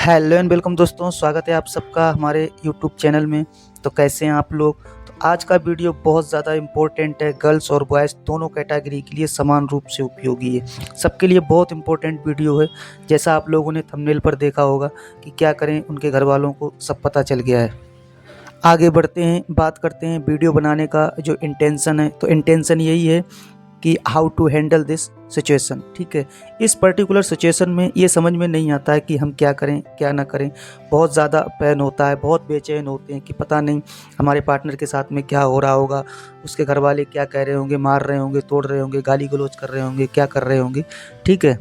Hello and welcome दोस्तों, स्वागत है आप सबका हमारे यूट्यूब चैनल में। तो कैसे हैं आप लोग। तो आज का वीडियो बहुत ज़्यादा इम्पोर्टेंट है। गर्ल्स और बॉयज़ दोनों कैटेगरी के लिए समान रूप से उपयोगी है। सबके लिए बहुत इम्पोर्टेंट वीडियो है। जैसा आप लोगों ने थंबनेल पर देखा होगा कि क्या करें, उनके घर वालों को सब पता चल गया है। आगे बढ़ते हैं, बात करते हैं वीडियो बनाने का जो इंटेंशन है। तो इंटेंशन यही है कि how to handle this situation. ठीक है, इस पर्टिकुलर सिचुएशन में ये समझ में नहीं आता है कि हम क्या करें क्या ना करें। बहुत ज़्यादा पैन होता है, बहुत बेचैन होते हैं कि पता नहीं हमारे पार्टनर के साथ में क्या हो रहा होगा, उसके घर वाले क्या कह रहे होंगे, मार रहे होंगे, तोड़ रहे होंगे, गाली गलौज कर रहे होंगे, क्या कर रहे होंगे। ठीक है,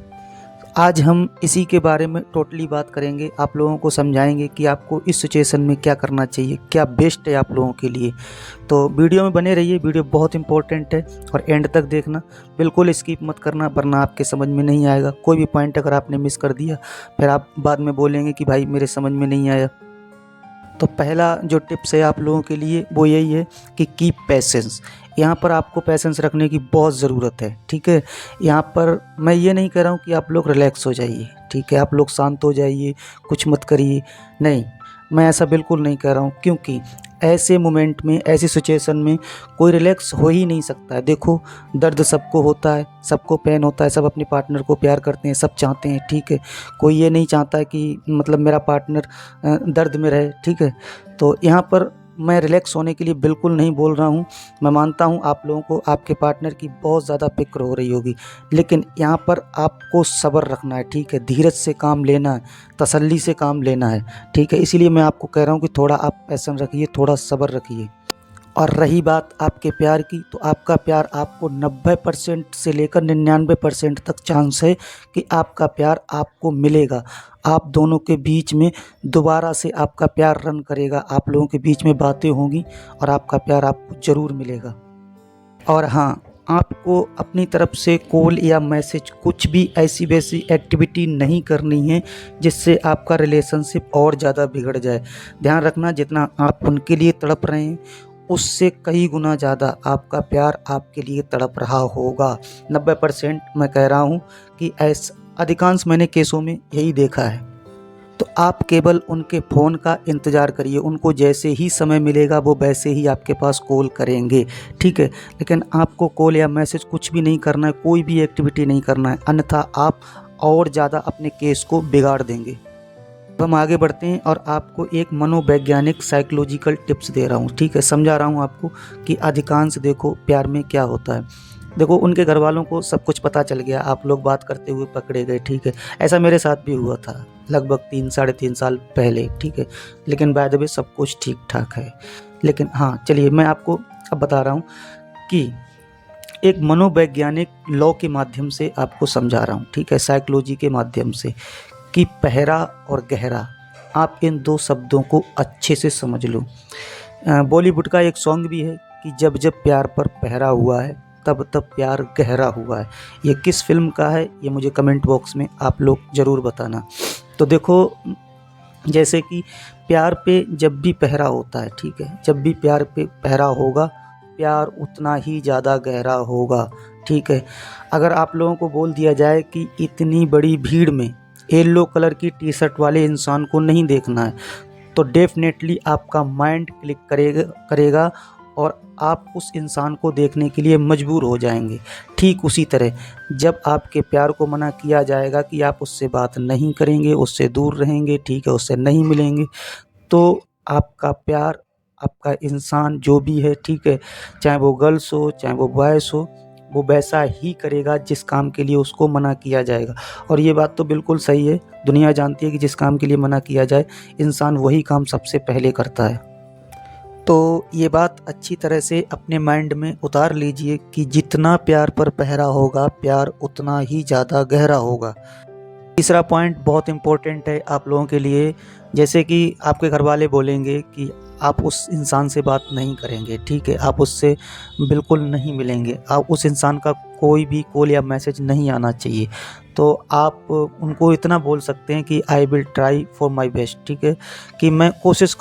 आज हम इसी के बारे में टोटली बात करेंगे। आप लोगों को समझाएंगे कि आपको इस सिचुएशन में क्या करना चाहिए, क्या बेस्ट है आप लोगों के लिए। तो वीडियो में बने रहिए, वीडियो बहुत इंपॉर्टेंट है और एंड तक देखना, बिल्कुल स्किप मत करना, वरना आपके समझ में नहीं आएगा। कोई भी पॉइंट अगर आपने मिस कर दिया फिर आप बाद में बोलेंगे कि भाई मेरे समझ में नहीं आया। तो पहला जो टिप्स है आप लोगों के लिए वो यही है कि कीप पेशेंस। यहाँ पर आपको पेशेंस रखने की बहुत ज़रूरत है। ठीक है, यहाँ पर मैं ये नहीं कह रहा हूँ कि आप लोग रिलैक्स हो जाइए, ठीक है, आप लोग शांत हो जाइए, कुछ मत करिए, नहीं, मैं ऐसा बिल्कुल नहीं कह रहा हूँ। क्योंकि ऐसे मोमेंट में, ऐसी सिचुएशन में कोई रिलैक्स हो ही नहीं सकता है। देखो, दर्द सबको होता है, सबको पेन होता है, सब अपने पार्टनर को प्यार करते हैं, सब चाहते हैं। ठीक है, कोई ये नहीं चाहता कि मतलब मेरा पार्टनर दर्द में रहे। ठीक है, तो यहाँ पर मैं रिलैक्स होने के लिए बिल्कुल नहीं बोल रहा हूँ। मैं मानता हूँ आप लोगों को आपके पार्टनर की बहुत ज़्यादा फिक्र हो रही होगी, लेकिन यहाँ पर आपको सब्र रखना है। ठीक है, धीरज से काम लेना है, तसल्ली से काम लेना है। ठीक है, इसीलिए मैं आपको कह रहा हूँ कि थोड़ा आप पैशन रखिए, थोड़ा सब्र रखिए। और रही बात आपके प्यार की, तो आपका प्यार आपको 90% से लेकर 99% तक चांस है कि आपका प्यार आपको मिलेगा। आप दोनों के बीच में दोबारा से आपका प्यार रन करेगा, आप लोगों के बीच में बातें होंगी और आपका प्यार आपको ज़रूर मिलेगा। और हाँ, आपको अपनी तरफ से कॉल या मैसेज, कुछ भी ऐसी वैसी एक्टिविटी नहीं करनी है जिससे आपका रिलेशनशिप और ज़्यादा बिगड़ जाए। ध्यान रखना, जितना आप उनके लिए तड़प रहे हैं उससे कई गुना ज़्यादा आपका प्यार आपके लिए तड़प रहा होगा। 90% मैं कह रहा हूँ कि ऐसा अधिकांश मैंने केसों में यही देखा है। तो आप केवल उनके फ़ोन का इंतज़ार करिए, उनको जैसे ही समय मिलेगा वो वैसे ही आपके पास कॉल करेंगे। ठीक है, लेकिन आपको कॉल या मैसेज कुछ भी नहीं करना है, कोई भी एक्टिविटी नहीं करना है, अन्यथा आप और ज़्यादा अपने केस को बिगाड़ देंगे। अब हम आगे बढ़ते हैं और आपको एक मनोवैज्ञानिक साइकोलॉजिकल टिप्स दे रहा हूँ। ठीक है, समझा रहा हूँ आपको कि अधिकांश देखो प्यार में क्या होता है। देखो, उनके घर वालों को सब कुछ पता चल गया, आप लोग बात करते हुए पकड़े गए। ठीक है, ऐसा मेरे साथ भी हुआ था लगभग 3 साढ़े 3 साल पहले। ठीक है, लेकिन बाय द वे सब कुछ ठीक ठाक है। लेकिन हाँ, चलिए मैं आपको अब बता रहा हूँ कि एक मनोवैज्ञानिक लॉ के माध्यम से आपको समझा रहा हूँ। ठीक है, साइकोलॉजी के माध्यम से, कि पहरा और गहरा, आप इन दो शब्दों को अच्छे से समझ लो। बॉलीवुड का एक सॉन्ग भी है कि जब जब प्यार पर पहरा हुआ है तब तब प्यार गहरा हुआ है। ये किस फिल्म का है ये मुझे कमेंट बॉक्स में आप लोग ज़रूर बताना। तो देखो, जैसे कि प्यार पे जब भी पहरा होता है, ठीक है, जब भी प्यार पे पहरा होगा प्यार उतना ही ज़्यादा गहरा होगा। ठीक है, अगर आप लोगों को बोल दिया जाए कि इतनी बड़ी भीड़ में येलो कलर की टी शर्ट वाले इंसान को नहीं देखना है, तो डेफिनेटली आपका माइंड क्लिक करेगा और आप उस इंसान को देखने के लिए मजबूर हो जाएंगे। ठीक उसी तरह जब आपके प्यार को मना किया जाएगा कि आप उससे बात नहीं करेंगे, उससे दूर रहेंगे, ठीक है, उससे नहीं मिलेंगे, तो आपका प्यार, आपका इंसान जो भी है, ठीक है, चाहे वो गर्ल्स हो चाहे वो बॉयज़ हो, वो वैसा ही करेगा जिस काम के लिए उसको मना किया जाएगा। और ये बात तो बिल्कुल सही है, दुनिया जानती है कि जिस काम के लिए मना किया जाए इंसान वही काम सबसे पहले करता है। तो ये बात अच्छी तरह से अपने माइंड में उतार लीजिए कि जितना प्यार पर पहरा होगा प्यार उतना ही ज़्यादा गहरा होगा। तीसरा पॉइंट बहुत इम्पोर्टेंट है आप लोगों के लिए। जैसे कि आपके घर वाले बोलेंगे कि आप उस इंसान से बात नहीं करेंगे, ठीक है, आप उससे बिल्कुल नहीं मिलेंगे, आप उस इंसान का कोई भी कॉल या मैसेज नहीं आना चाहिए। तो आप उनको इतना बोल सकते हैं कि I will try for my best. ठीक है, कि मैं कोशिश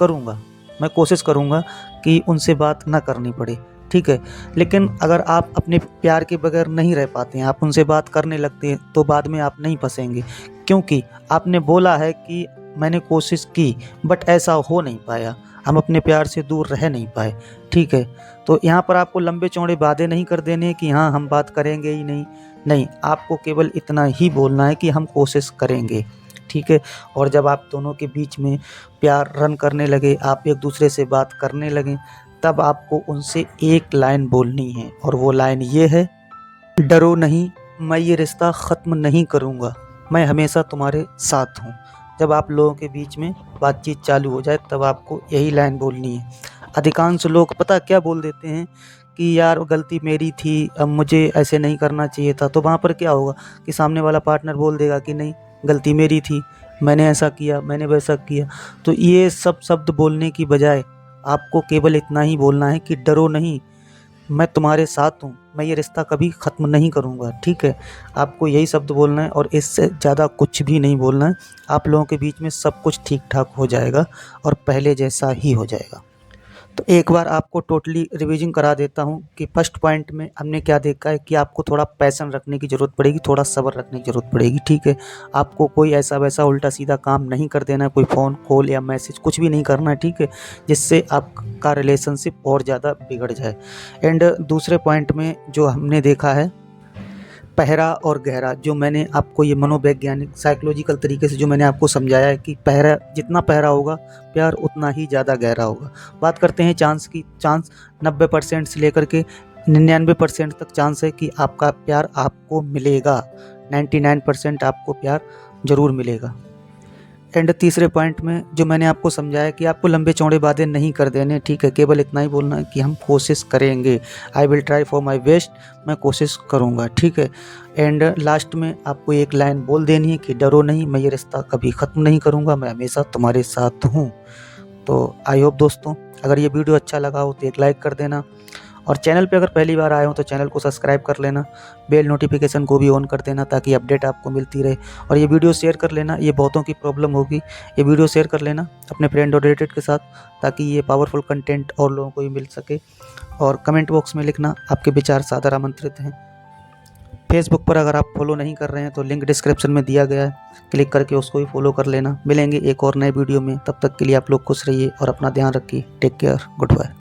करूँगा कि उनसे बात ना करनी पड़े। ठीक है, लेकिन अगर आप अपने प्यार के बगैर नहीं रह पाते हैं, आप उनसे बात करने लगते हैं, तो बाद में आप नहीं फंसेंगे। क्योंकि आपने बोला है कि मैंने कोशिश की बट ऐसा हो नहीं पाया, हम अपने प्यार से दूर रह नहीं पाए। ठीक है, तो यहाँ पर आपको लंबे चौड़े वादे नहीं कर देने कि हाँ हम बात करेंगे ही नहीं, आपको केवल इतना ही बोलना है कि हम कोशिश करेंगे। ठीक है, और जब आप दोनों के बीच में प्यार रन करने लगे, आप एक दूसरे से बात करने लगे, तब आपको उनसे एक लाइन बोलनी है और वो लाइन ये है, डरो नहीं, मैं ये रिश्ता ख़त्म नहीं करूँगा, मैं हमेशा तुम्हारे साथ हूँ। जब आप लोगों के बीच में बातचीत चालू हो जाए तब आपको यही लाइन बोलनी है। अधिकांश लोग पता क्या बोल देते हैं कि यार गलती मेरी थी, अब मुझे ऐसे नहीं करना चाहिए था। तो वहाँ पर क्या होगा कि सामने वाला पार्टनर बोल देगा कि नहीं गलती मेरी थी, मैंने ऐसा किया, मैंने वैसा किया। तो ये सब शब्द बोलने की बजाय आपको केवल इतना ही बोलना है कि डरो नहीं, मैं तुम्हारे साथ हूँ, मैं ये रिश्ता कभी ख़त्म नहीं करूँगा। ठीक है, आपको यही शब्द बोलना है और इससे ज़्यादा कुछ भी नहीं बोलना है। आप लोगों के बीच में सब कुछ ठीक ठाक हो जाएगा और पहले जैसा ही हो जाएगा। तो एक बार आपको टोटली रिवीजन करा देता हूँ कि फर्स्ट पॉइंट में हमने क्या देखा है कि आपको थोड़ा पैशन रखने की ज़रूरत पड़ेगी, थोड़ा सब्र रखने की ज़रूरत पड़ेगी। ठीक है, आपको कोई ऐसा वैसा उल्टा सीधा काम नहीं कर देना है, कोई फ़ोन कॉल या मैसेज कुछ भी नहीं करना है। ठीक है, जिससे आपका रिलेशनशिप और ज़्यादा बिगड़ जाए। एंड दूसरे पॉइंट में जो हमने देखा है पहरा और गहरा, जो मैंने आपको ये मनोवैज्ञानिक साइकोलॉजिकल तरीके से जो मैंने आपको समझाया है कि पहरा जितना पहरा होगा प्यार उतना ही ज़्यादा गहरा होगा। बात करते हैं चांस की। चांस 90% से लेकर के 99% तक चांस है कि आपका प्यार आपको मिलेगा, 99% आपको प्यार ज़रूर मिलेगा। एंड तीसरे पॉइंट में जो मैंने आपको समझाया कि आपको लंबे चौड़े वादे नहीं कर देने। ठीक है, केवल इतना ही बोलना है कि हम कोशिश करेंगे, I will try for my best, मैं कोशिश करूँगा। ठीक है, एंड लास्ट में आपको एक लाइन बोल देनी है कि डरो नहीं, मैं ये रिश्ता कभी ख़त्म नहीं करूँगा, मैं हमेशा तुम्हारे साथ हूँ। तो आई होप दोस्तों अगर ये वीडियो अच्छा लगा हो तो एक लाइक कर देना, और चैनल पे अगर पहली बार आए हो तो चैनल को सब्सक्राइब कर लेना, बेल नोटिफिकेशन को भी ऑन कर देना ताकि अपडेट आपको मिलती रहे। और ये वीडियो शेयर कर लेना, ये बहुतों की प्रॉब्लम होगी, ये वीडियो शेयर कर लेना अपने फ्रेंड और रिलेटेड के साथ ताकि ये पावरफुल कंटेंट और लोगों को भी मिल सके। और कमेंट बॉक्स में लिखना, आपके विचार सादर आमंत्रित हैं। फेसबुक पर अगर आप फॉलो नहीं कर रहे हैं तो लिंक डिस्क्रिप्शन में दिया गया है, क्लिक करके उसको भी फॉलो कर लेना। मिलेंगे एक और नए वीडियो में, तब तक के लिए आप लोग खुश रहिए और अपना ध्यान रखिए। Take care, good bye.